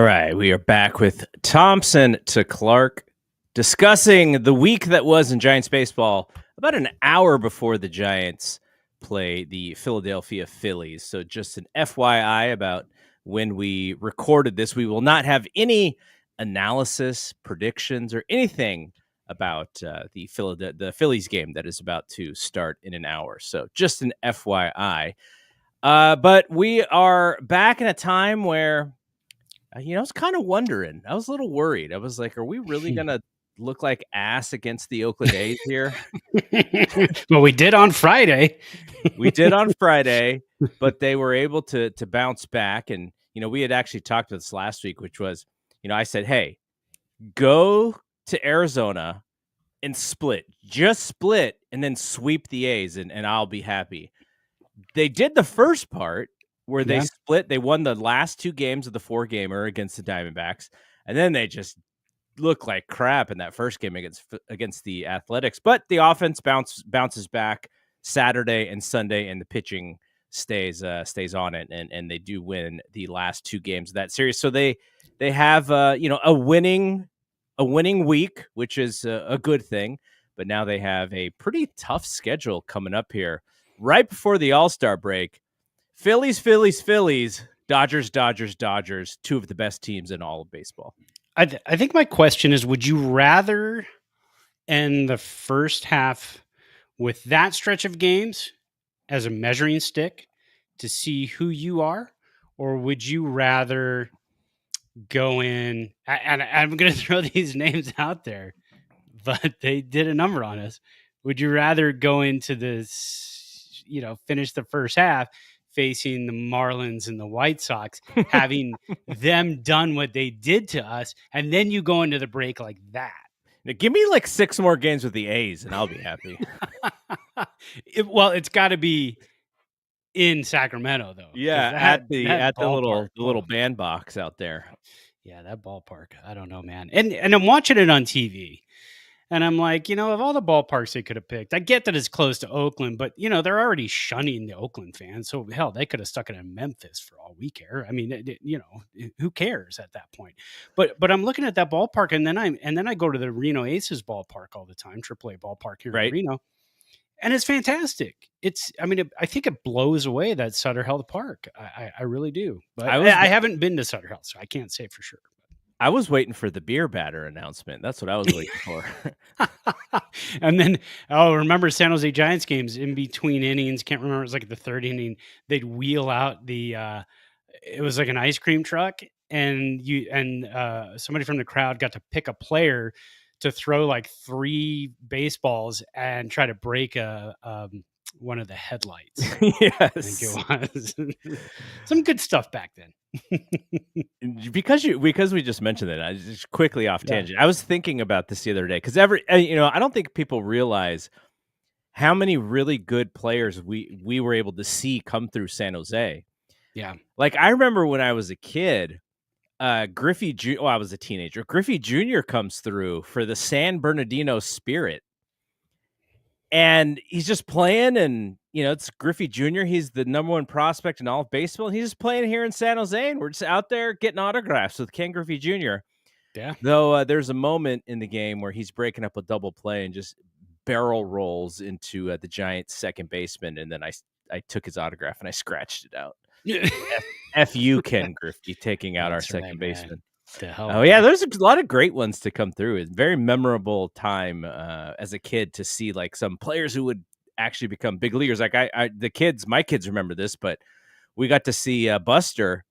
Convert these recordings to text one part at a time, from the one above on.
All right, we are back with Thompson to Clark discussing the week that was in Giants baseball about an hour before the Giants play the Philadelphia Phillies. So just an FYI about when we recorded this, we will not have any analysis, predictions, or anything about the Phillies game that is about to start in an hour. So just an FYI. But we are back in a time where I was kind of wondering. I was a little worried. I was like, are we really going to look like ass against the Oakland A's here? Well, we did on Friday. We did on Friday, but they were able to bounce back. And, we had actually talked about this last week, which was, I said, hey, go to Arizona and split. Just split and then sweep the A's and I'll be happy. They did the first part, where they split. They won the last two games of the 4-gamer against the Diamondbacks, and then they just looked like crap in that first game against the Athletics. But the offense bounces back Saturday and Sunday, and the pitching stays on it, and they do win the last two games of that series. So they have a winning week, which is a good thing. But now they have a pretty tough schedule coming up here right before the All-Star break. Phillies, Dodgers, two of the best teams in all of baseball. I think my question is, would you rather end the first half with that stretch of games as a measuring stick to see who you are? Or would you rather go in, and I'm going to throw these names out there, but they did a number on us. Would you rather go into this, finish the first half facing the Marlins and the White Sox, having them done what they did to us, and then you go into the break like that? Now, give me like 6 more games with the A's and I'll be happy. It's got to be in Sacramento, though. Yeah, at the little bandbox out there. Yeah, that ballpark. I don't know, man. And I'm watching it on TV. And I'm like, of all the ballparks they could have picked, I get that it's close to Oakland, but, they're already shunning the Oakland fans. So, hell, they could have stuck it in Memphis for all we care. I mean, who cares at that point? But I'm looking at that ballpark, and then I go to the Reno Aces ballpark all the time, AAA ballpark here in Reno. And it's fantastic. I think it blows away that Sutter Health Park. I really do. But I haven't been to Sutter Health, so I can't say for sure. I was waiting for the beer batter announcement. That's what I was waiting for. And then, remember San Jose Giants games in between innings? Can't remember. It was like the third inning. They'd wheel out it was like an ice cream truck, and somebody from the crowd got to pick a player to throw like 3 baseballs and try to break one of the headlights. Yes. I think it was. Some good stuff back then. Because we just mentioned that, I just quickly off tangent. I was thinking about this the other day because I don't think people realize how many really good players we were able to see come through San Jose. Yeah, like I remember when I was a kid, Griffey Jr. I was a teenager. Griffey Jr. comes through for the San Bernardino Spirit. And he's just playing, and it's Griffey Jr. He's the number 1 prospect in all of baseball. And he's just playing here in San Jose, and we're just out there getting autographs with Ken Griffey Jr. Yeah. Though there's a moment in the game where he's breaking up a double play and just barrel rolls into the Giants' second baseman, and then I took his autograph and I scratched it out. F you, Ken Griffey, taking out our second baseman. Oh yeah, there's a lot of great ones to come through. It's a very memorable time as a kid to see like some players who would actually become big leaguers. Like my kids remember this, but we got to see Buster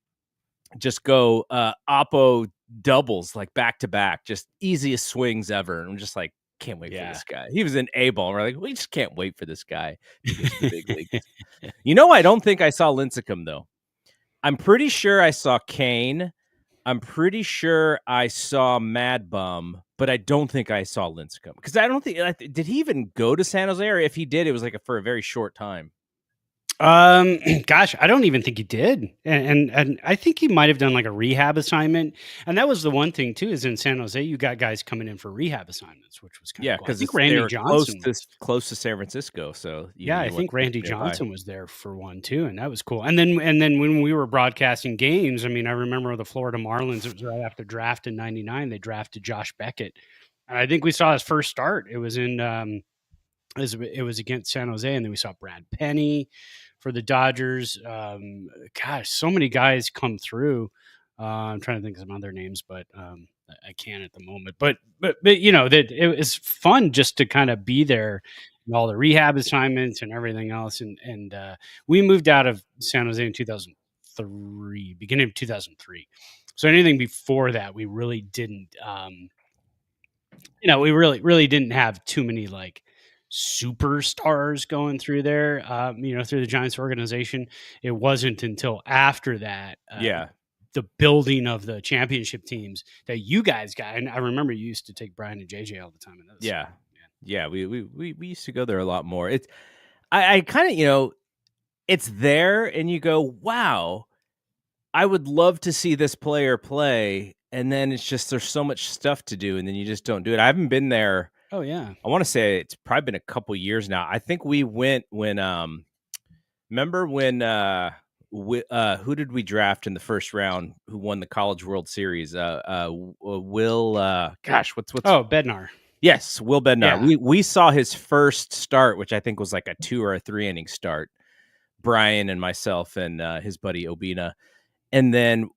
just go oppo doubles like back to back, just easiest swings ever. And I'm just like, can't wait for this guy. He was in A-ball. And we're like, we just can't wait for this guy to get to the big leagues. I don't think I saw Lincecum though. I'm pretty sure I saw Kane. I'm pretty sure I saw Mad Bum, but I don't think I saw Lincecum because I don't think did he even go to San Jose, or if he did, it was like for a very short time. Gosh, I don't even think he did, and I think he might have done like a rehab assignment, and that was the one thing too. Is in San Jose, you got guys coming in for rehab assignments, which was kind of Yeah, cool. I because think they Randy were close Johnson to was. close to San Francisco, so Yeah, I you want think to keep Randy them nearby. Johnson was there for one too, and that was cool. And then when we were broadcasting games, I mean, I remember the Florida Marlins. It was right after draft in '99. They drafted Josh Beckett, and I think we saw his first start. It was in it was against San Jose, and then we saw Brad Penny for the Dodgers. Gosh, so many guys come through. I'm trying to think of some other names, but I can't at the moment. But you know that it was fun just to kind of be there and all the rehab assignments and everything else. And we moved out of San Jose in 2003, beginning of 2003. So anything before that, we really didn't. We really didn't have too many like superstars going through there. Through the Giants organization. It wasn't until after that, Yeah, the building of the championship teams that you guys got. And I remember you used to take Brian and JJ all the time. And that was yeah, fun, man. yeah. We used to go there a lot more. It's I kind of it's there, and you go, wow, I would love to see this player play, and then it's just there's so much stuff to do, and then you just don't do it. I haven't been there. Oh yeah. I want to say it's probably been a couple years now. I think we went when remember when who did we draft in the first round who won the College World Series? Will what's Oh, Bednar. yes, Will Bednar. Yeah. We saw his first start, which I think was like a 2 or a 3 inning start. Brian and myself and his buddy Obina. And then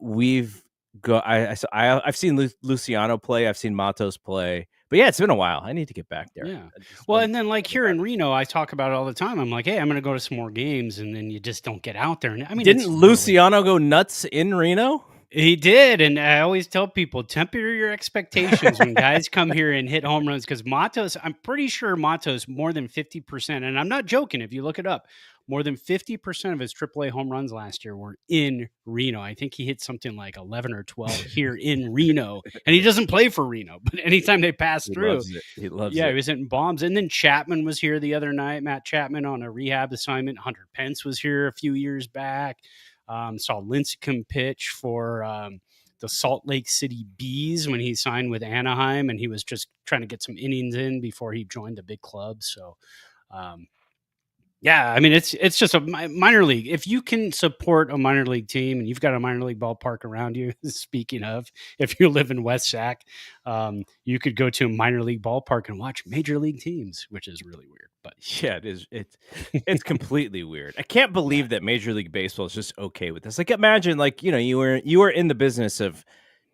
I've seen Luciano play. I've seen Matos play. But yeah, it's been a while. I need to get back there. Yeah. Well, and then like here in Reno, I talk about it all the time. I'm like, hey, I'm going to go to some more games, and then you just don't get out there. And I mean, Didn't it's really, Luciano go nuts in Reno? he did, and I always tell people temper your expectations when guys come here and hit home runs because Matos, I'm pretty sure Matos more than 50%, and I'm not joking. If you look it up, more than 50% of his AAA home runs last year were in Reno. I think he hit something like 11 or 12 here in Reno, and he doesn't play for Reno, but anytime they pass He through, loves it. He loves yeah, it. he was hitting bombs. And then Chapman was here the other night. Matt Chapman on a rehab assignment. Hunter Pence was here a few years back. Saw Lincecum pitch for the Salt Lake City Bees when he signed with Anaheim, and he was just trying to get some innings in before he joined the big club. So, yeah, I mean, it's just a minor league. If you can support a minor league team and you've got a minor league ballpark around you, speaking of, if you live in West Sac, you could go to a minor league ballpark and watch major league teams, which is really weird. But Yeah, it is. It's completely weird. I can't believe that Major League Baseball is just okay with this. Like, imagine, like, you were in the business of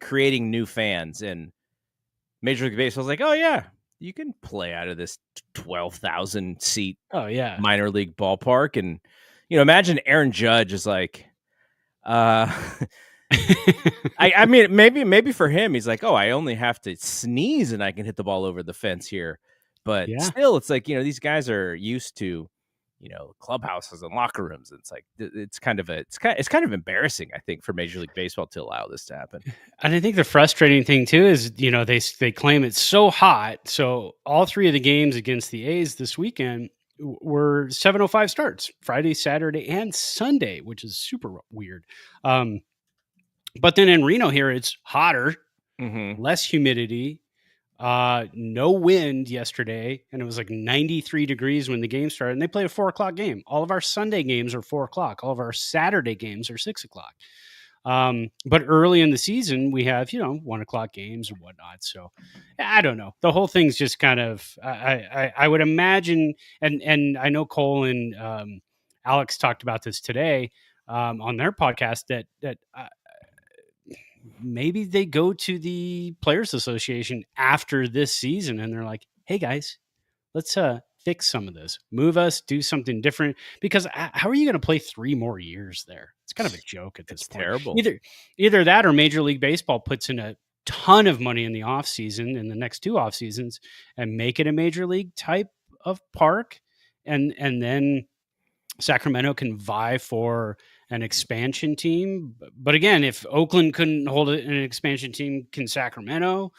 creating new fans, and Major League Baseball's like, oh yeah, you can play out of this 12,000 seat oh yeah, minor league ballpark, and imagine Aaron Judge is like, I mean, maybe for him, he's like, oh, I only have to sneeze and I can hit the ball over the fence here. But yeah. still, it's like, these guys are used to, clubhouses and locker rooms. And it's like, it's kind of embarrassing, I think, for Major League Baseball to allow this to happen. And I think the frustrating thing too is, they claim it's so hot. So all three of the games against the A's this weekend were 7:05 starts, Friday, Saturday, and Sunday, which is super weird. But then in Reno here, it's hotter, less humidity, no wind yesterday, and it was like 93 degrees when the game started. And they played a 4:00 game. All of our Sunday games are 4:00. All of our Saturday games are 6:00. But early in the season, we have 1:00 games or whatnot. So I don't know. The whole thing's just kind of I would imagine, and I know Cole and Alex talked about this today on their podcast that maybe they go to the Players Association after this season and they're like, hey guys, let's fix some of this, move us, do something different, because how are you going to play 3 more years there? It's kind of a joke at this point. Terrible. Either that or Major League Baseball puts in a ton of money in the off season, in the next 2 off seasons, and make it a major league type of park, and then Sacramento can vie for an expansion team. But again, if Oakland couldn't hold it in an expansion team, can Sacramento?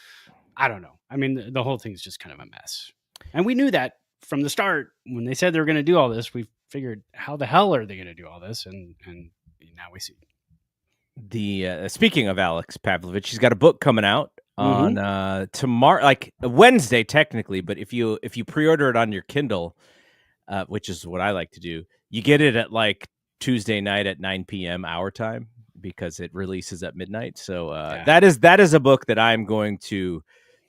I don't know. I mean, the whole thing's just kind of a mess. And we knew that from the start when they said they were going to do all this. We figured, how the hell are they going to do all this? And now we see. The speaking of Alex Pavlovich, he's got a book coming out Mhm. on tomorrow, like Wednesday technically, but if you pre-order it on your Kindle, which is what I like to do, you get it at like Tuesday night at 9 p.m. our time because it releases at midnight. So Yeah. that is a book that I'm going to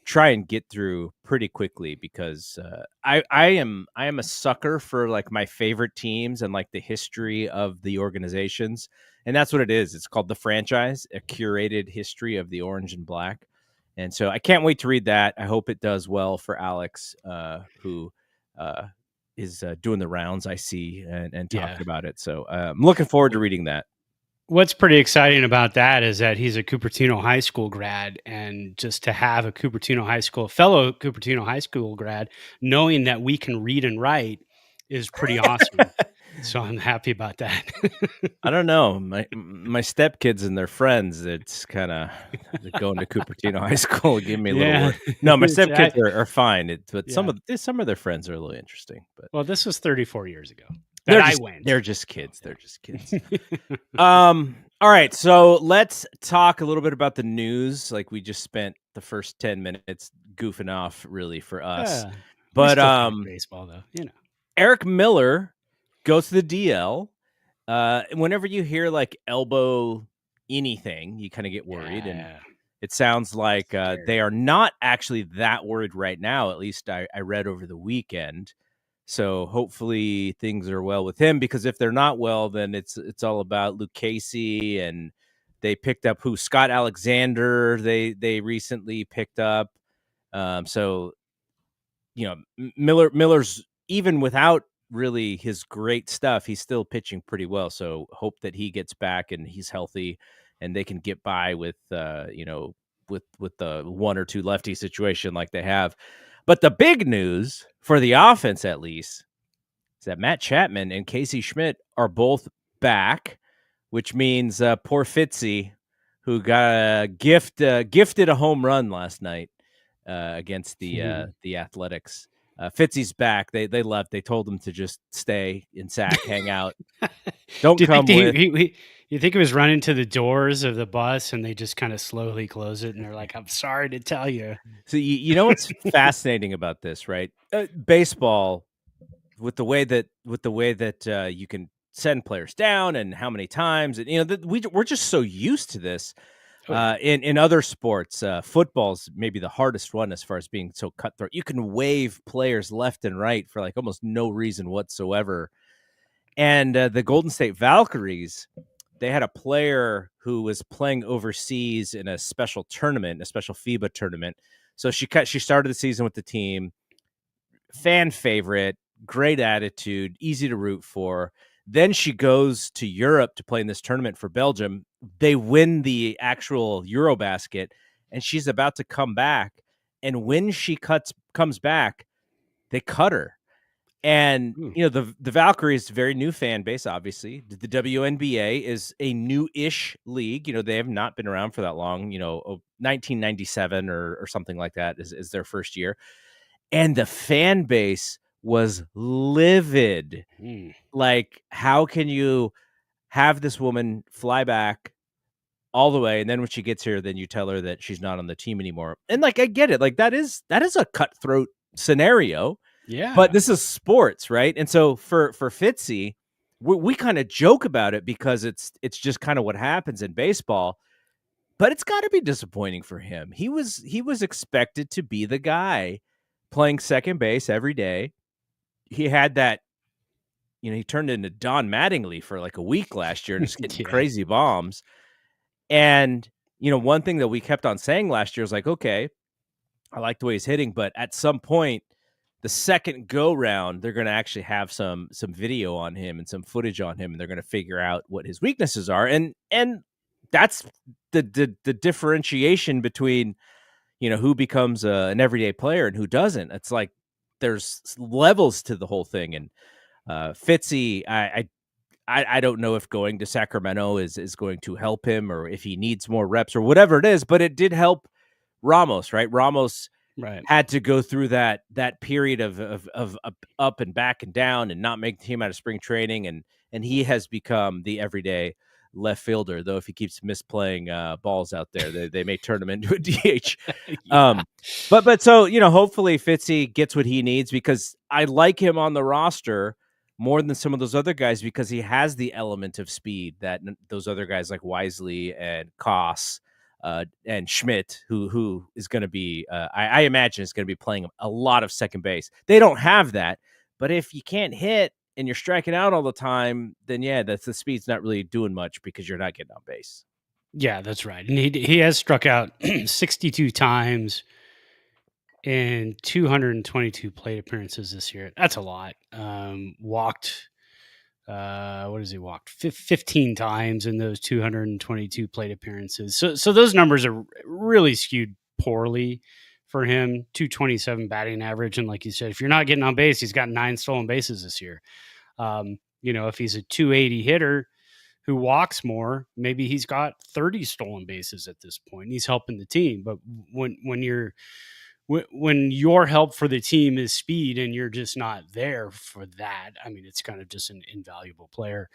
try and get through pretty quickly because I am a sucker for like my favorite teams and like the history of the organizations. And that's what it is. It's called The Franchise, a curated history of the orange and black. And so I can't wait to read that. I hope it does well for Alex, who is doing the rounds, I see, and talking about it. So I'm looking forward to reading that. What's pretty exciting about that is that he's a Cupertino High School grad, and just to have a fellow Cupertino High School grad, knowing that we can read and write is pretty awesome. So I'm happy about that. I don't know. My stepkids and their friends, it's kind of going to Cupertino High School give me a little work. No, my stepkids are fine. But some of their friends are a little interesting. But well, this was 34 years ago. They're just kids. They're just kids. All right. So let's talk a little bit about the news. Like we just spent the first 10 minutes goofing off really for us. But baseball though, Eric Miller goes to the DL. Whenever you hear like elbow anything, you kind of get worried. And it sounds like they are not actually that worried right now. At least I read over the weekend. So hopefully things are well with him, because if they're not well, then it's all about Luke Casey, and they picked up Scott Alexander. They recently picked up. So Miller's, even without really his great stuff, he's still pitching pretty well. So hope that he gets back and he's healthy, and they can get by with with the one or two lefty situation like they have. But the big news for the offense, at least, is that Matt Chapman and Casey Schmidt are both back, which means poor Fitzy, who got gifted a home run last night against the Athletics. Fitzy's back. They left. They told him to just stay in Sac, hang out. Don't come with. You think he was running to the doors of the bus and they just kind of slowly close it and they're like, "I'm sorry to tell you." So you know what's fascinating about this, right? Baseball, with the way that you can send players down and how many times, and we're just so used to this. In other sports, football's maybe the hardest one as far as being so cutthroat. You can waive players left and right for like almost no reason whatsoever. And the Golden State Valkyries, they had a player who was playing overseas in a special tournament, a special FIBA tournament. So she started the season with the team, fan favorite, great attitude, easy to root for. Then she goes to Europe to play in this tournament for Belgium. They win the actual Eurobasket, and she's about to come back. And when she comes back, they cut her. And the Valkyries, very new fan base, obviously. The WNBA is a new-ish league. They have not been around for that long. 1997 or something like that is their first year. And the fan base was livid. Like, how can you have this woman fly back all the way, and then when she gets here, then you tell her that she's not on the team anymore? And like, I get it. Like, that is a cutthroat scenario. Yeah. But this is sports, right? And so for Fitzy, we kind of joke about it because it's just kind of what happens in baseball. But it's got to be disappointing for him. He was expected to be the guy playing second base every day. He had that, he turned into Don Mattingly for like a week last year and just getting crazy bombs. And, one thing that we kept on saying last year was like, okay, I like the way he's hitting, but at some point, the second go round, they're going to actually have some video on him and some footage on him, and they're going to figure out what his weaknesses are. And that's the differentiation between, who becomes an everyday player and who doesn't. It's like there's levels to the whole thing. And Fitzy, I don't know if going to Sacramento is going to help him, or if he needs more reps or whatever it is, but it did help Ramos, right? Ramos Right. had to go through that period of up and back and down and not make the team out of spring training, and he has become the everyday left fielder. Though if he keeps misplaying balls out there, they may turn him into a DH. Yeah. But so hopefully Fitzy gets what he needs, because I like him on the roster more than some of those other guys, because he has the element of speed that those other guys like Wisely and Koss and Schmidt, who is going to be, I imagine, is going to be playing a lot of second base. They don't have that, but if you can't hit and you're striking out all the time, then yeah, the speed's not really doing much because you're not getting on base. Yeah, that's right. And he has struck out 62 times in 222 plate appearances this year. That's a lot. Walked, what has he walked? 15 times in those 222 plate appearances. So those numbers are really skewed poorly for him. 227 batting average. And like you said, if you're not getting on base, he's got 9 stolen bases this year. If he's a 280 hitter who walks more, maybe he's got 30 stolen bases at this point. He's helping the team. But when your help for the team is speed and you're just not there for that, I mean, it's kind of just an invaluable player,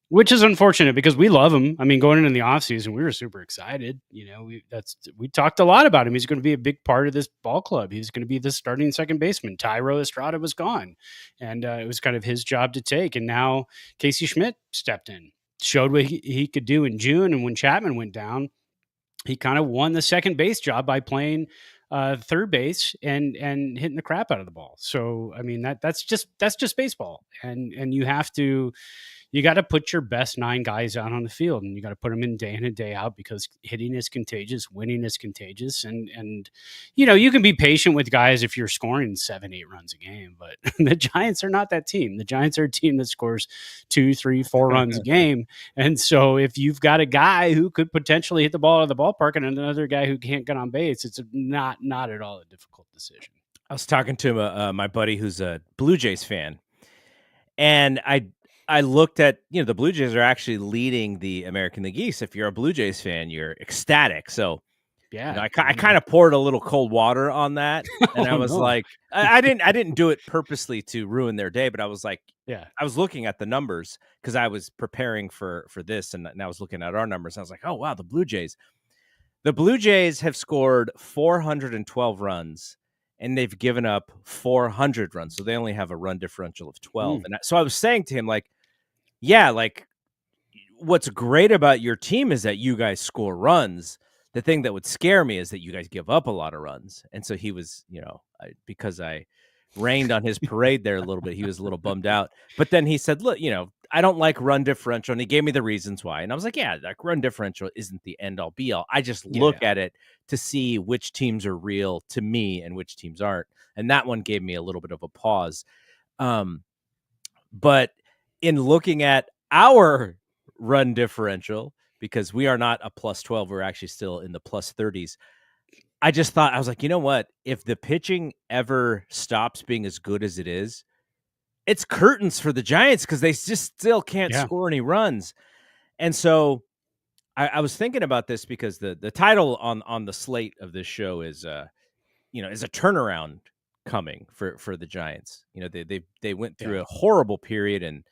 which is unfortunate because we love him. I mean, going into the offseason, we were super excited. We talked a lot about him. He's going to be a big part of this ball club. He's going to be the starting second baseman. Tyro Estrada was gone, and it was kind of his job to take. And now Casey Schmidt stepped in, showed what he could do in June. And when Chapman went down, he kind of won the second base job by playing third base and hitting the crap out of the ball. So I mean that's just baseball, and you got to put your best 9 guys out on the field, and you got to put them in and day out, because hitting is contagious, winning is contagious, and you can be patient with guys if you're scoring 7-8 runs a game, but the Giants are not that team. The Giants are a team that scores 2, 3, 4 runs a game, and so if you've got a guy who could potentially hit the ball out of the ballpark and another guy who can't get on base, it's not at all a difficult decision. I was talking to my buddy who's a Blue Jays fan, and I looked at, the Blue Jays are actually leading the American League East. If you're a Blue Jays fan, you're ecstatic. So yeah, I kind of poured a little cold water on that, and I was like, I didn't do it purposely to ruin their day, but I was like, yeah, I was looking at the numbers because I was preparing for this, and I was looking at our numbers. And I was like, oh wow, the Blue Jays have scored 412 runs. And they've given up 400 runs. So they only have a run differential of 12. And so I was saying to him, like, yeah, like, what's great about your team is that you guys score runs. The thing that would scare me is that you guys give up a lot of runs. And so he was, because I rained on his parade there a little bit, he was a little bummed out. But then he said, look, I don't like run differential. And he gave me the reasons why. And I was like, yeah, like, run differential isn't the end all be all. I just look at it to see which teams are real to me and which teams aren't. And that one gave me a little bit of a pause. But in looking at our run differential, because we are not a plus 12, we're actually still in the plus 30s. I just thought, I was like, you know what? If the pitching ever stops being as good as it is, it's curtains for the Giants, because they just still can't score any runs. And so I was thinking about this because the title on the slate of this show is, is a turnaround coming for the Giants. They went through a horrible period, and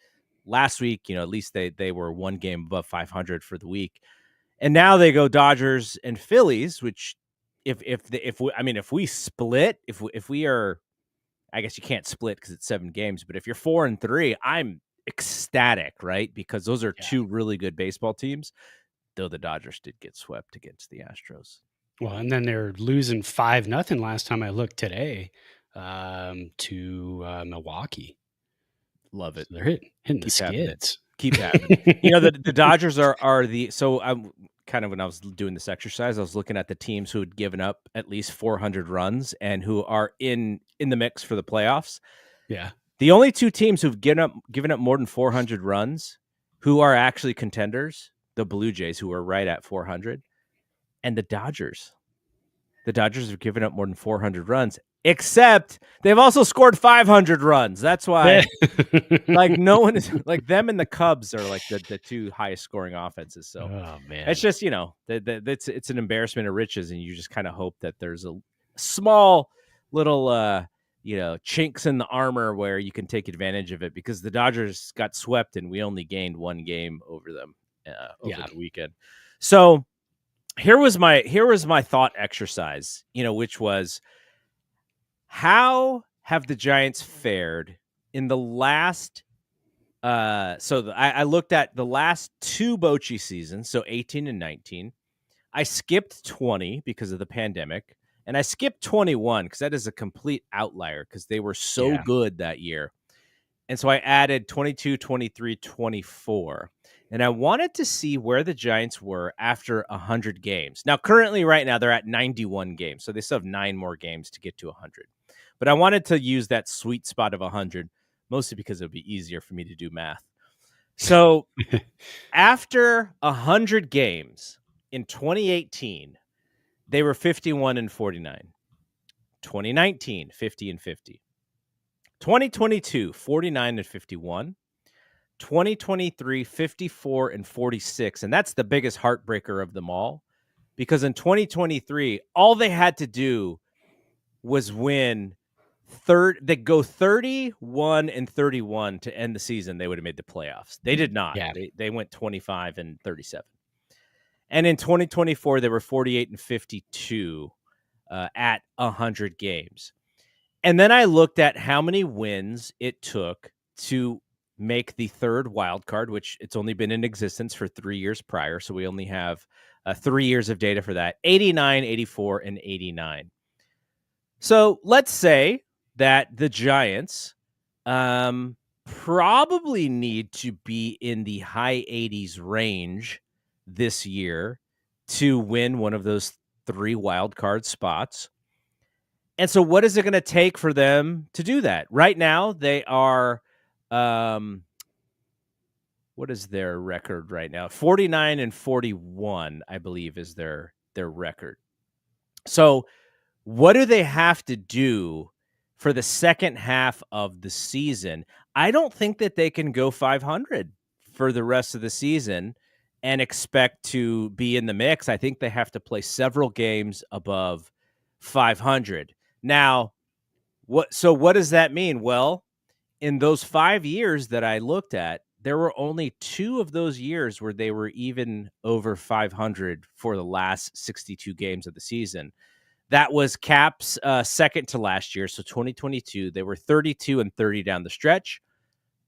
last week, at least they were 1 game above 500 for the week. And now they go Dodgers and Phillies, which if we split, if we are, I guess you can't split because it's 7 games, but if you're 4-3, I'm ecstatic, right? Because those are 2 really good baseball teams, though the Dodgers did get swept against the Astros. Well, and then they're losing 5-0 last time I looked today to Milwaukee. Love it. So they're hitting the skids. Keep having it. The Dodgers are so I'm kind of, when I was doing this exercise, I was looking at the teams who had given up at least 400 runs and who are in the mix for the playoffs. Yeah. The only 2 teams who've given up more than 400 runs who are actually contenders, the Blue Jays, who are right at 400, and the Dodgers. The Dodgers have given up more than 400 runs, except they've also scored 500 runs. That's why, like, no one is like them, and the Cubs are like the 2 highest scoring offenses. So man, it's just, it's an embarrassment of riches, and you just kind of hope that there's small little chinks in the armor where you can take advantage of it, because the Dodgers got swept and we only gained one game over them over the weekend. So here was my thought exercise, which was, how have the Giants fared in the last I looked at the last two Bochy seasons, so 18 and 19. I skipped 20 because of the pandemic, and I skipped 21 because that is a complete outlier because they were so good that year. And so I added 22, 23, 24. And I wanted to see where the Giants were after 100 games. Now, currently, right now, they're at 91 games, so they still have 9 more games to get to 100. But I wanted to use that sweet spot of 100, mostly because it would be easier for me to do math. So after 100 games in 2018, they were 51 and 49. 2019, 50 and 50. 2022, 49 and 51. 2023, 54 and 46. And that's the biggest heartbreaker of them all, because in 2023, all they had to do was win they go 31 and 31 to end the season. They would have made the playoffs. They did not. Yeah. They went 25 and 37. And in 2024, they were 48 and 52 at 100 games. And then I looked at how many wins it took to make the third wild card, which it's only been in existence for 3 years prior. So we only have 3 years of data for that: 89, 84, and 89. So let's say that the Giants probably need to be in the high 80s range this year to win one of those 3 wild card spots. And so what is it going to take for them to do that? Right now, they are, what is their record right now? 49 and 41, I believe, is their record. So what do they have to do for the second half of the season? I don't think that they can go 500 for the rest of the season and expect to be in the mix. I think they have to play several games above 500. Now, what does that mean? Well, in those 5 years that I looked at, there were only 2 of those years where they were even over 500 for the last 62 games of the season. That was Cap's second to last year, so 2022. They were 32 and 30 down the stretch.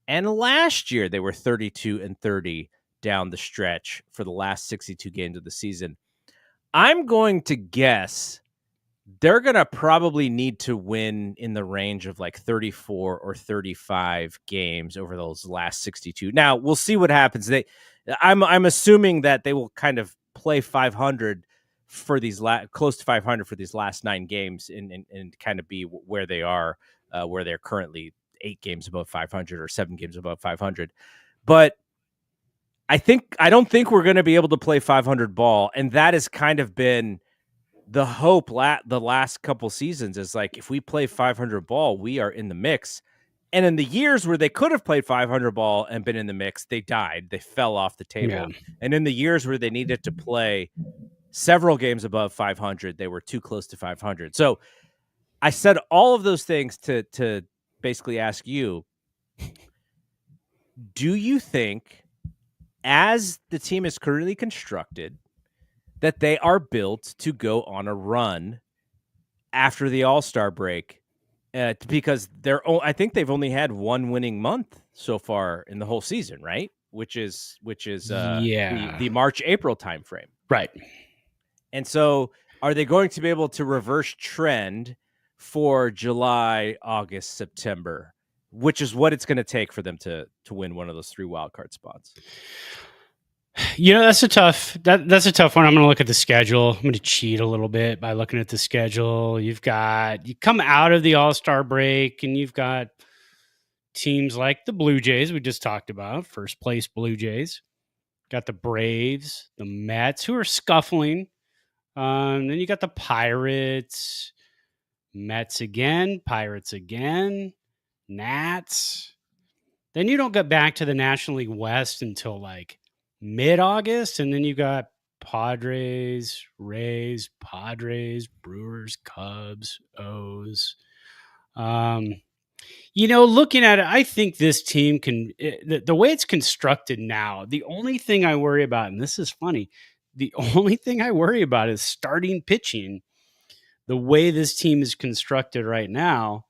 And last year, they were 32 and 30 down the stretch for the last 62 games of the season. I'm going to guess they're going to probably need to win in the range of like 34 or 35 games over those last 62. Now, we'll see what happens. I'm assuming that they will kind of play 500 for these close to 500 for these last 9 games and kind of be where they are, where they're currently 8 games above 500 or 7 games above 500. But I don't think we're going to be able to play 500 ball. And that has kind of been the hope the last couple seasons, is like, if we play 500 ball, we are in the mix. And in the years where they could have played 500 ball and been in the mix, they died. They fell off the table. Yeah. And in the years where they needed to play several games above 500, they were too close to 500. So I said all of those things to basically ask you, do you think, as the team is currently constructed, that they are built to go on a run after the All-Star break? Because I think they've only had one winning month so far in the whole season, right? Which is the March-April timeframe. Right. And so are they going to be able to reverse trend for July, August, September, which is what it's going to take for them to win one of those 3 wildcard spots? That's a tough one. I'm going to look at the schedule. I'm going to cheat a little bit by looking at the schedule. You come out of the All-Star break and you've got teams like the Blue Jays we just talked about, first place Blue Jays. Got the Braves, the Mets, who are scuffling. Then you got the Pirates, Mets again, Pirates again, Nats. Then you don't get back to the National League West until like mid-August, and then you got Padres, Rays, Padres, Brewers, Cubs, O's. Looking at it, I think this team can, the way it's constructed now, the only thing I worry about, and this is funny, the only thing I worry about is starting pitching the way this team is constructed right now.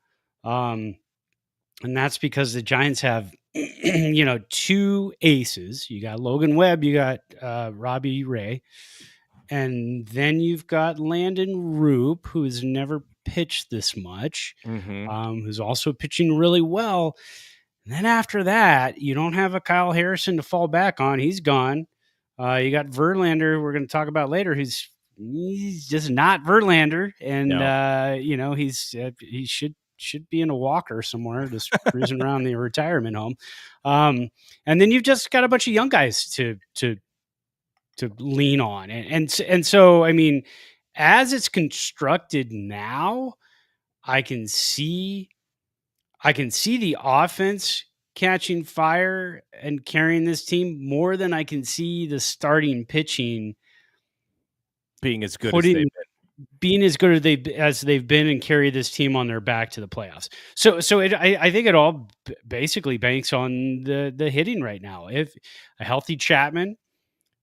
And that's because the Giants have, two aces. You got Logan Webb, you got Robbie Ray, and then you've got Landon Roop, who's never pitched this much, who's also pitching really well. And then after that, you don't have a Kyle Harrison to fall back on. He's gone. You got Verlander, we're going to talk about later, he's just not Verlander. And, No. He should be in a walker somewhere, just cruising around the retirement home. And then you've just got a bunch of young guys to lean on. And so, I mean, as it's constructed now, I can see the offense catching fire and carrying this team more than I can see the starting pitching being as good as they've been. Being as good as they've been and carry this team on their back to the playoffs. So I think it all basically banks on the hitting right now. If a healthy Chapman,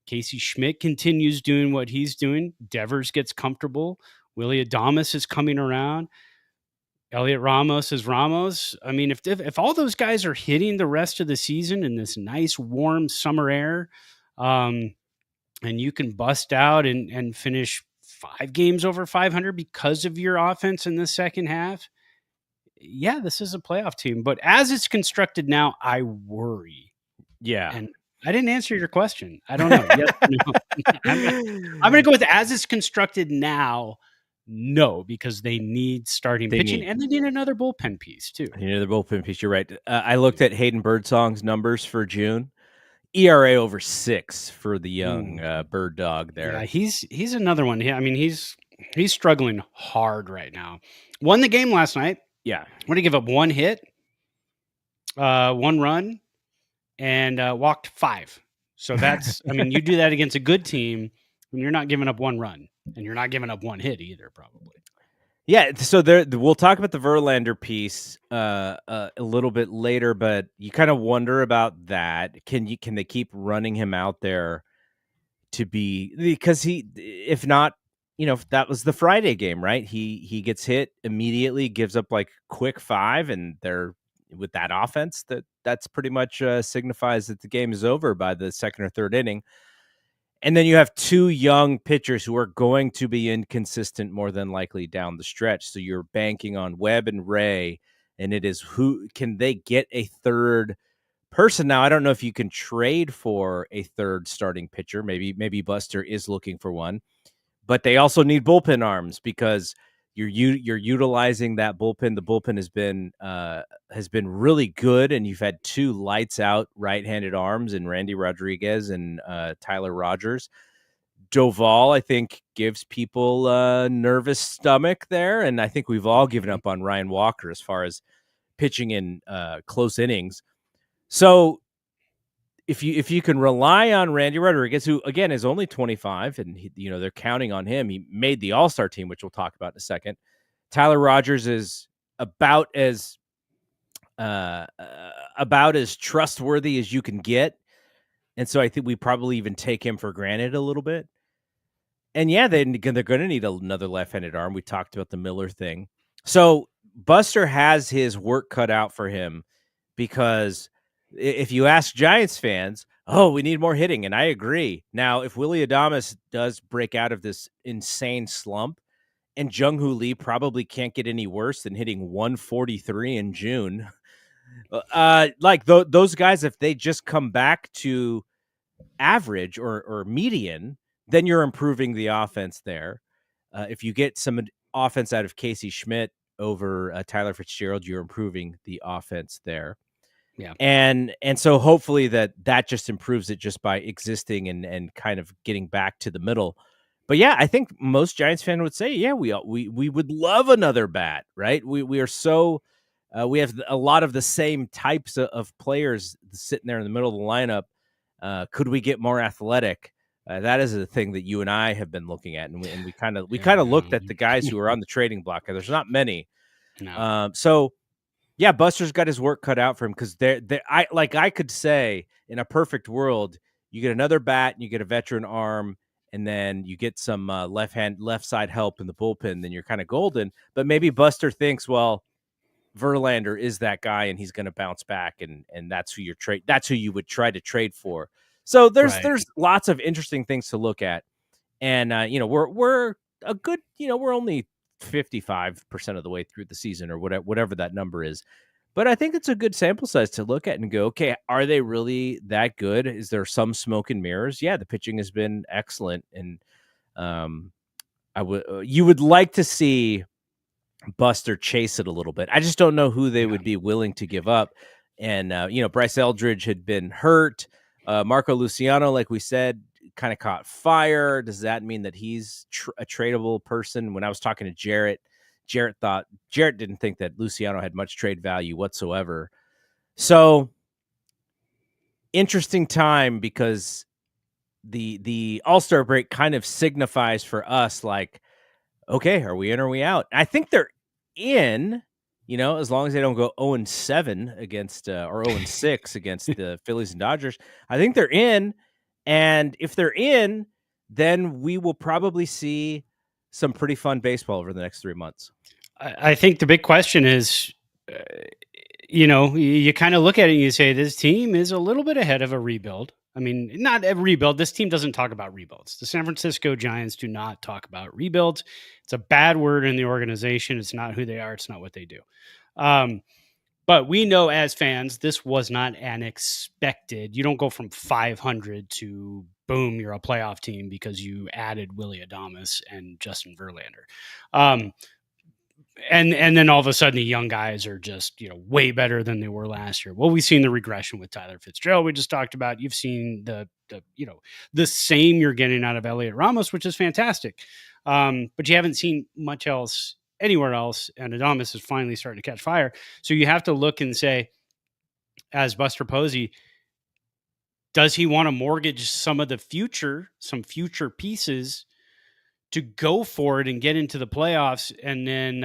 Casey Schmidt continues doing what he's doing, Devers gets comfortable, Willie Adames is coming around, Elliot Ramos is Ramos. I mean, if all those guys are hitting the rest of the season in this nice warm summer air, and you can bust out and finish 5 games over 500 because of your offense in the second half, yeah, this is a playoff team. But as it's constructed now, I worry. Yeah. And I didn't answer your question. I don't know. Yes, no. I'm going to go with as it's constructed now. No, because they need starting pitching and they need another bullpen piece too. Another bullpen piece. You're right. I looked at Hayden Birdsong's numbers for June. ERA over 6 for the young bird dog there. Yeah, he's another one. I mean, he's struggling hard right now. Won the game last night. Yeah. Want to give up 1 hit, 1 run, and walked 5. So that's, I mean, you do that against a good team when you're not giving up 1 run and you're not giving up 1 hit either, probably. Yeah, so we'll talk about the Verlander piece a little bit later, but you kind of wonder about that. Can they keep running him out there because if not, that was the Friday game, right? He gets hit immediately, gives up like quick 5, and they're with that offense that's pretty much signifies that the game is over by the second or third inning. And then you have 2 young pitchers who are going to be inconsistent more than likely down the stretch. So you're banking on Webb and Ray, and it is who can they get a third person. Now, I don't know if you can trade for a third starting pitcher. Maybe Buster is looking for one, but they also need bullpen arms because you're utilizing that bullpen. The bullpen has been really good, and you've had 2 lights out right-handed arms in Randy Rodriguez and Tyler Rogers. Doval, I think, gives people a nervous stomach there, and I think we've all given up on Ryan Walker as far as pitching in close innings. So if you can rely on Randy Rodriguez, who again is only 25, and they're counting on him. He made the All-Star team, which we'll talk about in a second. Tyler Rogers is about as trustworthy as you can get, and so I think we probably even take him for granted a little bit. And yeah, they're going to need another left-handed arm. We talked about the Miller thing, so Buster has his work cut out for him because if you ask Giants fans, we need more hitting, and I agree. Now, if Willie Adames does break out of this insane slump, and Jung-Hoo Lee probably can't get any worse than hitting 143 in June, those guys, if they just come back to average or median, then you're improving the offense there. If you get some offense out of Casey Schmidt over Tyler Fitzgerald, you're improving the offense there. Yeah. And so hopefully that just improves it just by existing and kind of getting back to the middle. But yeah, I think most Giants fans would say, yeah, we would love another bat, right? We are so we have a lot of the same types of players sitting there in the middle of the lineup. Could we get more athletic? That is a thing that you and I have been looking at, and we kind of looked at the guys who are on the trading block, and there's not many. No. So yeah, Buster's got his work cut out for him because I could say in a perfect world, you get another bat and you get a veteran arm, and then you get some left side help in the bullpen, then you're kind of golden. But maybe Buster thinks, well, Verlander is that guy, and he's going to bounce back, and that's who that's who you would try to trade for. So there's lots of interesting things to look at, and we're a good, we're only 55% of the way through the season, or whatever that number is. But I think it's a good sample size to look at and go, okay, are they really that good? Is there some smoke and mirrors? Yeah, the pitching has been excellent, and you would like to see Buster chase it a little bit. I just don't know who they would be willing to give up. And, Bryce Eldridge had been hurt. Marco Luciano, like we said, kind of caught fire. Does that mean that he's a tradable person? When I was talking to Jarrett didn't think that Luciano had much trade value whatsoever. So interesting time, because the All-Star break kind of signifies for us, like, okay, are we in or are we out? I think they're in, as long as they don't go 0-7 against or 0-6 against the Phillies and Dodgers. I think they're in, and if they're in, then we will probably see some pretty fun baseball over the next 3 months. I think the big question is, you kind of look at it and you say, this team is a little bit ahead of a rebuild. I mean, not a rebuild. This team doesn't talk about rebuilds. The San Francisco Giants do not talk about rebuilds. It's a bad word in the organization. It's not who they are. It's not what they do. But we know as fans, this was not an expected. You don't go from 500 to boom, you're a playoff team because you added Willy Adames and Justin Verlander. And then all of a sudden the young guys are just, way better than they were last year. Well, we've seen the regression with Tyler Fitzgerald. We just talked about, you've seen the same you're getting out of Elliot Ramos, which is fantastic. But you haven't seen much else anywhere else. And Adames is finally starting to catch fire. So you have to look and say, as Buster Posey, does he want to mortgage some future pieces to go for it and get into the playoffs, and then,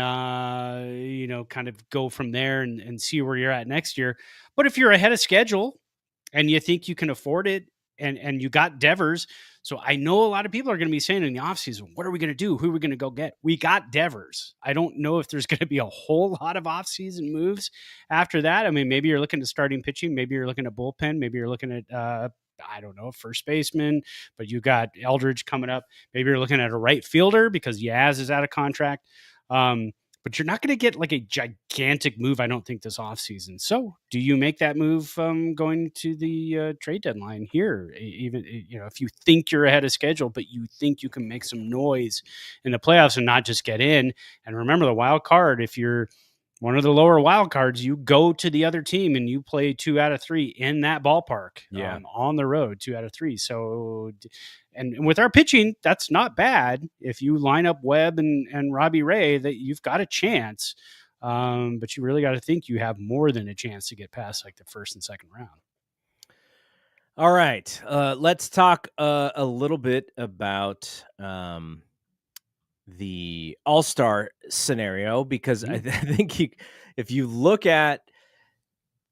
kind of go from there and see where you're at next year. But if you're ahead of schedule and you think you can afford it, and you got Devers. So I know a lot of people are going to be saying in the offseason, what are we going to do? Who are we going to go get? We got Devers. I don't know if there's going to be a whole lot of offseason moves after that. I mean, maybe you're looking at starting pitching. Maybe you're looking at bullpen. Maybe you're looking at, I don't know, first baseman, but you got Eldridge coming up. Maybe you're looking at a right fielder because Yaz is out of contract. But you're not going to get like a gigantic move, I don't think, this offseason. So do you make that move going to the trade deadline here? Even, if you think you're ahead of schedule, but you think you can make some noise in the playoffs and not just get in. And remember the wild card, if you're one of the lower wild cards, you go to the other team and you play 2 out of 3 in that ballpark on the road, 2 out of 3. So, and with our pitching, that's not bad. If you line up Webb and Robbie Ray, that you've got a chance. But you really got to think you have more than a chance to get past like the first and second round. All right. Let's talk a little bit about the All-Star scenario, because I think if you look at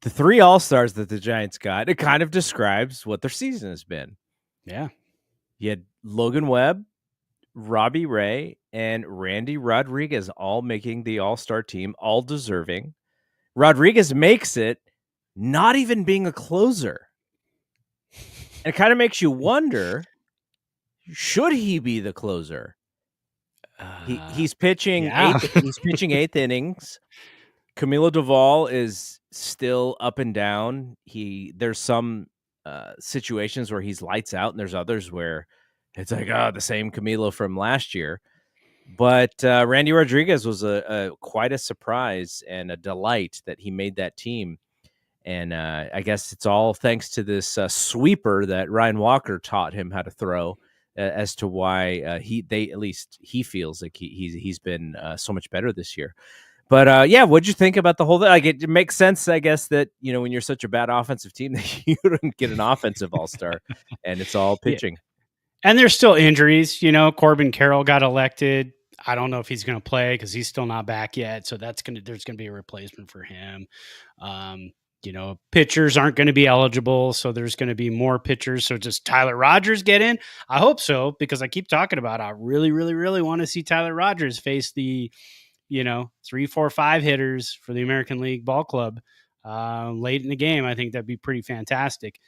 the 3 All-Stars that the Giants got, it kind of describes what their season has been. Yeah. You had Logan Webb, Robbie Ray, and Randy Rodriguez all making the All-Star team, all deserving. Rodriguez makes it, not even being a closer. And it kind of makes you wonder, should he be the closer? He's pitching eighth innings. Camilo Doval is still up and down. There's some situations where he's lights out, and there's others where it's like, the same Camilo from last year. But Randy Rodriguez was quite a surprise and a delight that he made that team. And I guess it's all thanks to this sweeper that Ryan Walker taught him how to throw, as to why he feels like he's been so much better this year. But what'd you think about the whole thing? Like, it makes sense, I guess, that when you're such a bad offensive team that you don't get an offensive all-star, and it's all pitching. And there's still injuries. Corbin Carroll got elected. I don't know if he's going to play because he's still not back yet. So there's going to be a replacement for him. Um, pitchers aren't going to be eligible, so there's going to be more pitchers. So does Tyler Rogers get in? I hope so, because I keep talking about I really, really, really want to see Tyler Rogers face the 3, 4, 5 hitters for the American League Ball Club late in the game. I think that'd be pretty fantastic.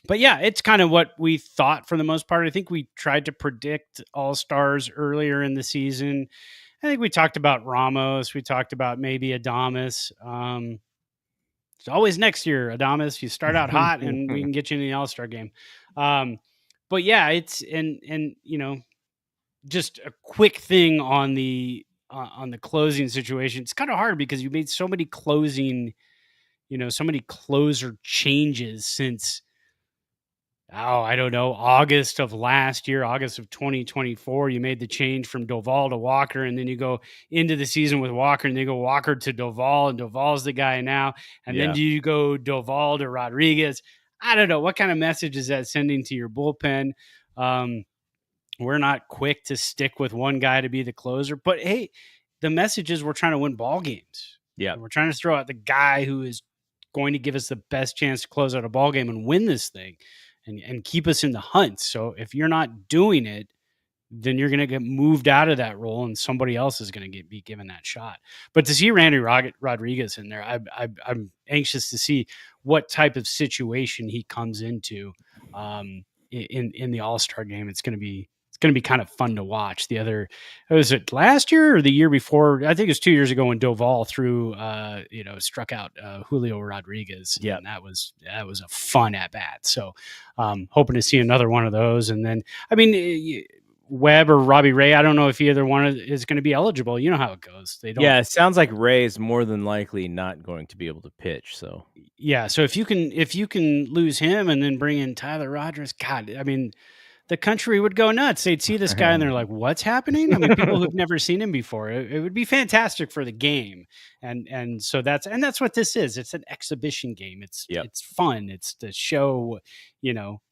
But yeah, it's kind of what we thought for the most part. I think we tried to predict all-stars earlier in the season. I think we talked about Ramos. We talked about maybe Adames. It's always next year, Adames. You start out hot and we can get you in the all-star game. But yeah, it's and just a quick thing on the closing situation. It's kind of hard because you made so many closer changes since I don't know, August of last year, August of 2024, you made the change from Doval to Walker, and then you go into the season with Walker, and then you go Walker to Doval, and Doval's the guy now, and then you go Doval to Rodriguez. I don't know. What kind of message is that sending to your bullpen? We're not quick to stick with one guy to be the closer, but hey, the message is we're trying to win ball games. Yeah. We're trying to throw out the guy who is going to give us the best chance to close out a ball game and win this thing. And keep us in the hunt. So if you're not doing it, then you're going to get moved out of that role and somebody else is going to be given that shot. But to see Randy Rodriguez in there, I'm anxious to see what type of situation he comes into in the All-Star game. It's going to be kind of fun to watch. Was it last year or the year before? I think it was 2 years ago when Doval struck out Julio Rodriguez. Yeah. And that was a fun at bat. So hoping to see another one of those. And then, Webb or Robbie Ray, I don't know if either one is going to be eligible. You know how it goes. They don't. Yeah, it sounds like Ray is more than likely not going to be able to pitch. So yeah, so if you can lose him and then bring in Tyler Rogers, God, the country would go nuts. They'd see this guy and they're like, what's happening? People who've never seen him before. It would be fantastic for the game. And so that's what this is. It's an exhibition game. It's fun. It's to show,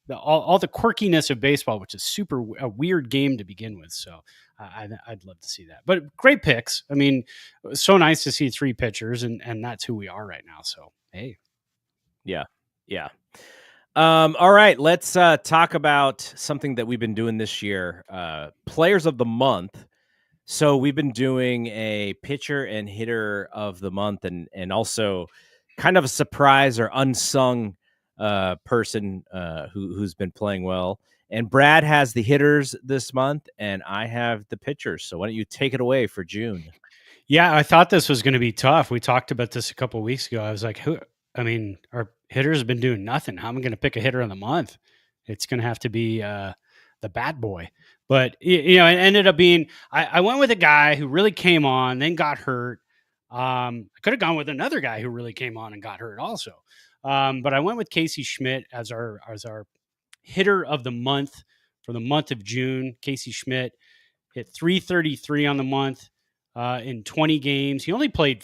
all the quirkiness of baseball, which is a weird game to begin with. So I'd love to see that. But great picks. So nice to see 3 pitchers, and that's who we are right now. So, hey. Yeah. Yeah. All right, let's talk about something that we've been doing this year, Players of the Month. So we've been doing a pitcher and hitter of the month and also kind of a surprise or unsung person who's been playing well. And Brad has the hitters this month, and I have the pitchers. So why don't you take it away for June? Yeah, I thought this was going to be tough. We talked about this a couple of weeks ago. I was like, our hitters have been doing nothing. How am I going to pick a hitter of the month? It's going to have to be the bat boy. But, it ended up being, I went with a guy who really came on, then got hurt. I could have gone with another guy who really came on and got hurt also. But I went with Casey Schmidt as our hitter of the month for the month of June. Casey Schmidt hit .333 on the month in 20 games. He only played,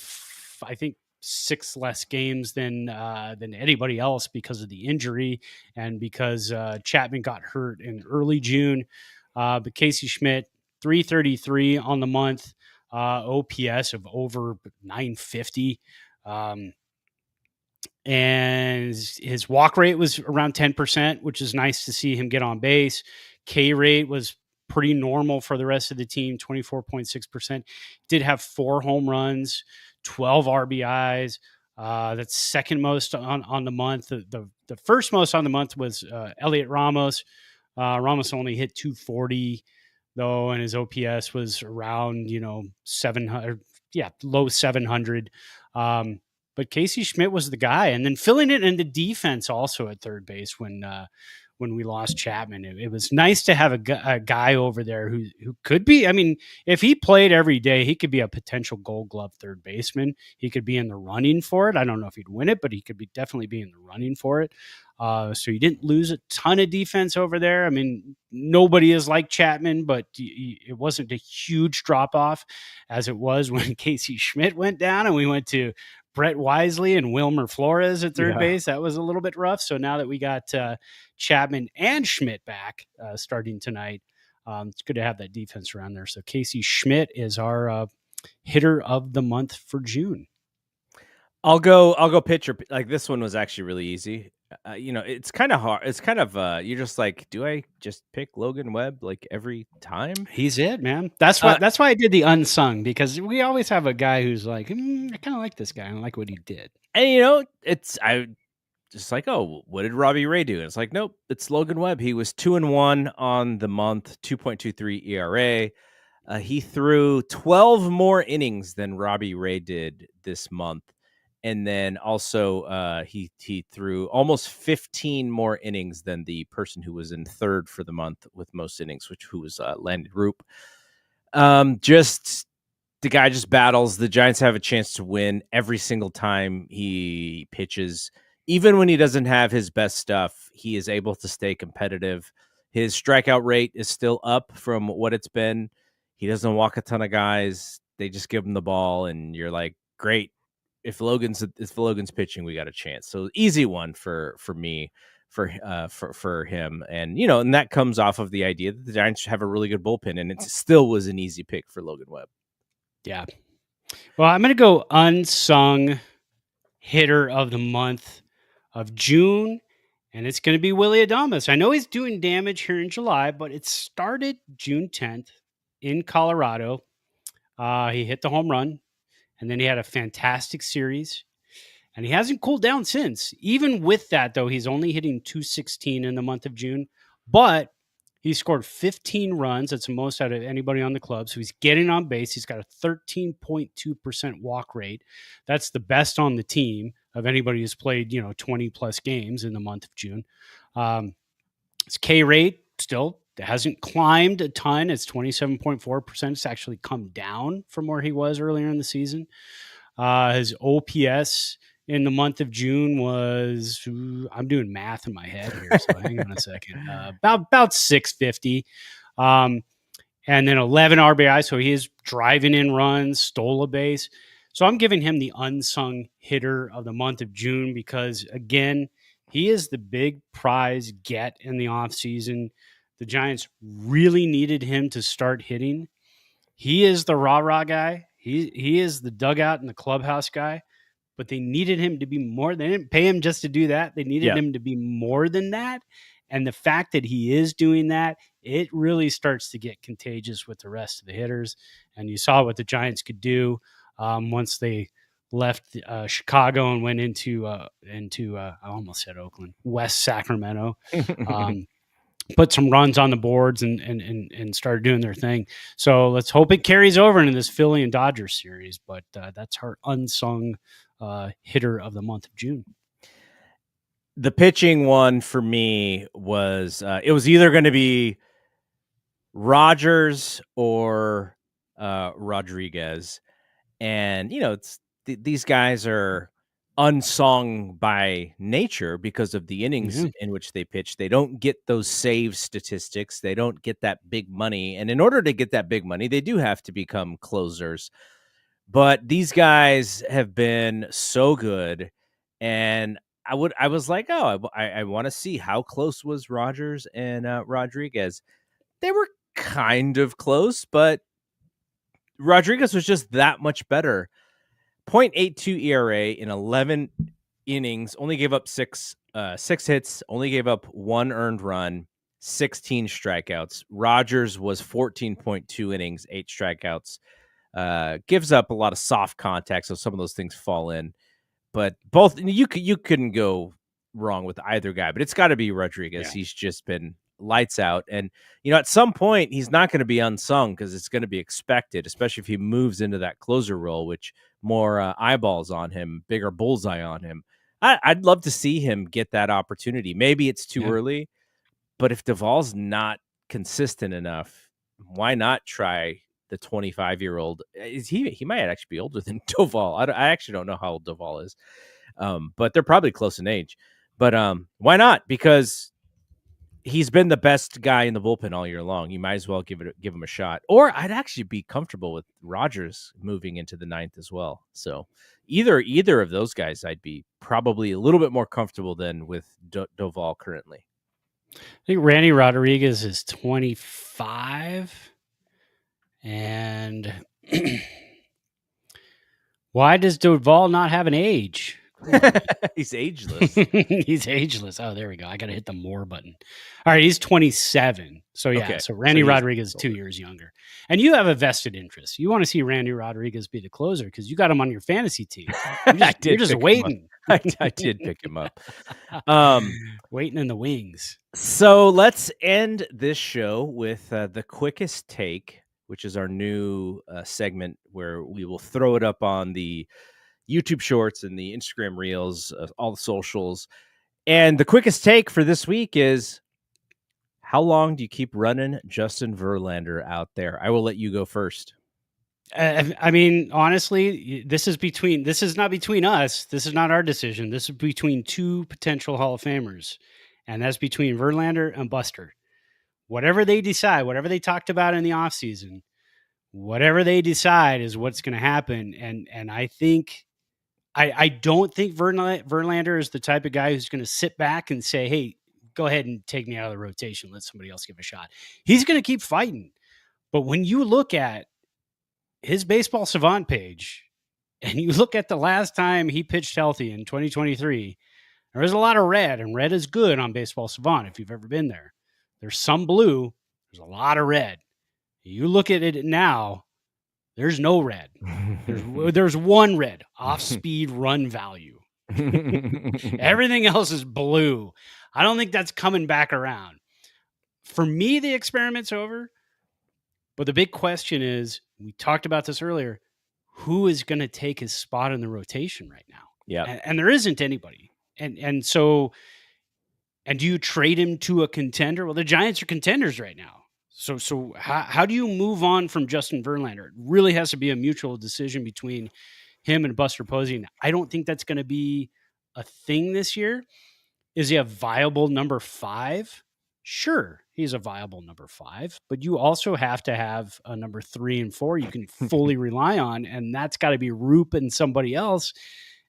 I think, 6 less games than anybody else because of the injury and because Chapman got hurt in early June. But Casey Schmidt, .333 on the month, OPS of over 950. And his walk rate was around 10%, which is nice to see him get on base. K rate was pretty normal for the rest of the team, 24.6%. Did have 4 home runs, 12 RBIs. That's second most on the month. The first most on the month was Elliot Ramos. Ramos only hit .240 though, and his OPS was around 700, low 700. But Casey Schmidt was the guy, and then filling it in the defense also at third base when we lost Chapman. It was nice to have a guy over there who could be, if he played every day, he could be a potential Gold Glove third baseman. He could be in the running for it. I don't know if he'd win it, but he could definitely be in the running for it. So you didn't lose a ton of defense over there. Nobody is like Chapman, but it wasn't a huge drop off as it was when Casey Schmidt went down and we went to Brett Wisely and Wilmer Flores at third Yeah. base. That was a little bit rough. So now that we got Chapman and Schmidt back starting tonight, it's good to have that defense around there. So Casey Schmidt is our hitter of the month for June. I'll go pitcher. Like this one was actually really easy. It's kind of hard. It's kind of you're just like, do I just pick Logan Webb like every time? He's it, man. That's why I did the unsung, because we always have a guy who's like, I kind of like this guy. I like what he did. And I just like, oh, what did Robbie Ray do? And it's like, nope, it's Logan Webb. He was 2-1 on the month, 2.23 ERA. He threw 12 more innings than Robbie Ray did this month. And then also he threw almost 15 more innings than the person who was in third for the month with most innings, who was Landon Roop. Just the guy just battles. The Giants have a chance to win every single time he pitches. Even when he doesn't have his best stuff, he is able to stay competitive. His strikeout rate is still up from what it's been. He doesn't walk a ton of guys. They just give him the ball, and you're like, great. If Logan's pitching, we got a chance. So easy one for me, for him, and that comes off of the idea that the Giants have a really good bullpen, and it still was an easy pick for Logan Webb. Yeah. Well, I'm going to go unsung hitter of the month of June, and it's going to be Willy Adames. I know he's doing damage here in July, but it started June 10th in Colorado. He hit the home run, and then he had a fantastic series, and he hasn't cooled down since. Even with that, though, he's only hitting .216 in the month of June, but he scored 15 runs. That's the most out of anybody on the club. So he's getting on base. He's got a 13.2% walk rate. That's the best on the team of anybody who's played, 20 plus games in the month of June. His K rate still hasn't climbed a ton. It's 27.4%. It's actually come down from where he was earlier in the season. His OPS in the month of June was, I'm doing math in my head here, so hang on a second, about 650. And then 11 RBI, so he is driving in runs, stole a base. So I'm giving him the unsung hitter of the month of June because, again, he is the big prize get in the offseason. The Giants really needed him to start hitting. He is the rah-rah guy. He is the dugout and the clubhouse guy, but they needed him to be more. They didn't pay him just to do that. They needed him to be more than that. And the fact that he is doing that, it really starts to get contagious with the rest of the hitters. And you saw what the Giants could do once they left Chicago and went into I almost said Oakland, West Sacramento. Put some runs on the boards and started doing their thing. So let's hope it carries over into this Philly and Dodgers series. But that's our unsung hitter of the month of June. The pitching one for me was it was either going to be Rogers or Rodriguez, and these guys are unsung by nature because of the innings in which they pitch. They don't get those save statistics. They don't get that big money. And in order to get that big money, they do have to become closers. But these guys have been so good. And I was like, oh, I want to see how close was Rogers and Rodriguez. They were kind of close, but Rodriguez was just that much better. 0.82 ERA in 11 innings, only gave up six hits, only gave up one earned run, 16 strikeouts. Rogers was 14.2 innings, 8 strikeouts. Gives up a lot of soft contact, so some of those things fall in. But both, you couldn't go wrong with either guy, but it's got to be Rodriguez. Yeah. He's just been lights out. And, at some point, he's not going to be unsung because it's going to be expected, especially if he moves into that closer role, which more eyeballs on him, bigger bullseye on him. I'd love to see him get that opportunity. Maybe it's too early, but if Duvall's not consistent enough, why not try the 25-year-old? He might actually be older than Duvall. I actually don't know how old Duvall is, but they're probably close in age. But why not? Because he's been the best guy in the bullpen all year long. You might as well give him a shot. Or I'd actually be comfortable with Rogers moving into the ninth as well. So either of those guys, I'd be probably a little bit more comfortable than with Doval currently. I think Randy Rodriguez is 25. And why does Doval not have an age? He's ageless. He's ageless. Oh, there we go. I got to hit the more button. All right, he's 27. So yeah, Okay, so Randy so Rodriguez is 2 years younger. And you have a vested interest. You want to see Randy Rodriguez be the closer because you got him on your fantasy team. You're just waiting. I did pick him up. Waiting in the wings. So let's end this show with the quickest take, which is our new segment where we will throw it up on the YouTube Shorts and the Instagram Reels, all the socials. And the quickest take for this week is, how long do you keep running Justin Verlander out there? I will let you go first. I mean, honestly, this is not between us. This is not our decision. This is between two potential Hall of Famers, and that's between Verlander and Buster. Whatever they decide, whatever they talked about in the offseason, whatever they decide is what's going to happen. And I think I don't think Verlander is the type of guy who's going to sit back and say, hey, go ahead and take me out of the rotation. Let somebody else give a shot. He's going to keep fighting. But when you look at his Baseball Savant page and you look at the last time he pitched healthy in 2023, there was a lot of red, and red is good on Baseball Savant if you've ever been there. There's some blue. There's a lot of red. You look at it now, there's no red. There's one red, off-speed run value. Everything else is blue. I don't think that's coming back around. For me, the experiment's over. But the big question is, we talked about this earlier, who is going to take his spot in the rotation right now? Yeah. And there isn't anybody. And so, and do you trade him to a contender? Well, the Giants are contenders right now. So how do you move on from Justin Verlander? It really has to be a mutual decision between him and Buster Posey. And I don't think that's going to be a thing this year. Is he a viable number 5? Sure, he's a viable number 5, but you also have to have a number 3 and 4 you can fully rely on, and that's got to be Roop and somebody else.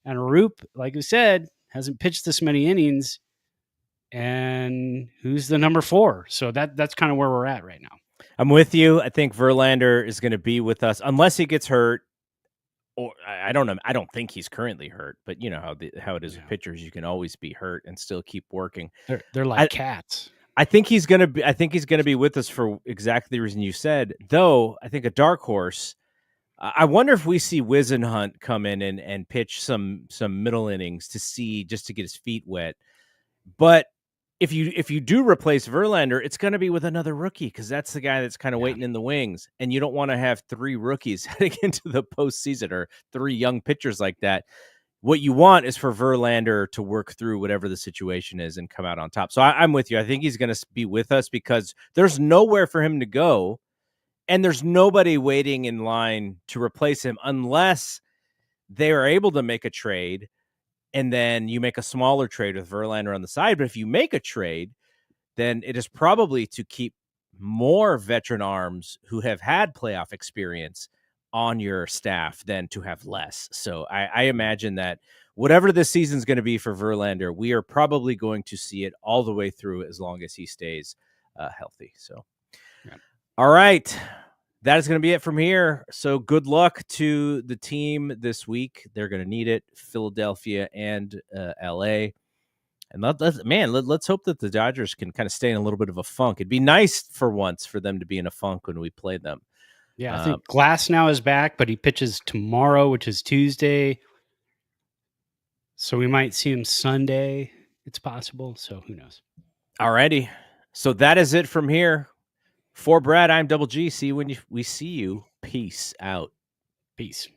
And Roop, like I said, hasn't pitched this many innings. And who's the number 4? So that's kind of where we're at right now. I'm with you. I think Verlander is going to be with us unless he gets hurt. Or I don't know. I don't think he's currently hurt, but you know how it is with pitchers. You can always be hurt and still keep working. They're like cats. I think he's going to be with us for exactly the reason you said. Though I think a dark horse. I wonder if we see Wisenhunt come in and pitch some middle innings just to get his feet wet. But if you do replace Verlander, it's going to be with another rookie because that's the guy that's kind of waiting in the wings, and you don't want to have 3 rookies heading into the postseason or 3 young pitchers like that. What you want is for Verlander to work through whatever the situation is and come out on top. So I'm with you. I think he's going to be with us because there's nowhere for him to go, and there's nobody waiting in line to replace him unless they are able to make a trade. And then you make a smaller trade with Verlander on the side. But if you make a trade, then it is probably to keep more veteran arms who have had playoff experience on your staff than to have less. So I imagine that whatever this season's going to be for Verlander, we are probably going to see it all the way through as long as he stays healthy. So, All right. That is going to be it from here. So good luck to the team this week. They're going to need it. Philadelphia and LA. And let's hope that the Dodgers can kind of stay in a little bit of a funk. It'd be nice for once for them to be in a funk when we play them. Yeah, I think Glass now is back, but he pitches tomorrow, which is Tuesday. So we might see him Sunday. It's possible. So who knows? All righty. So that is it from here. For Brad, I'm Double G. See you when we see you. Peace out. Peace.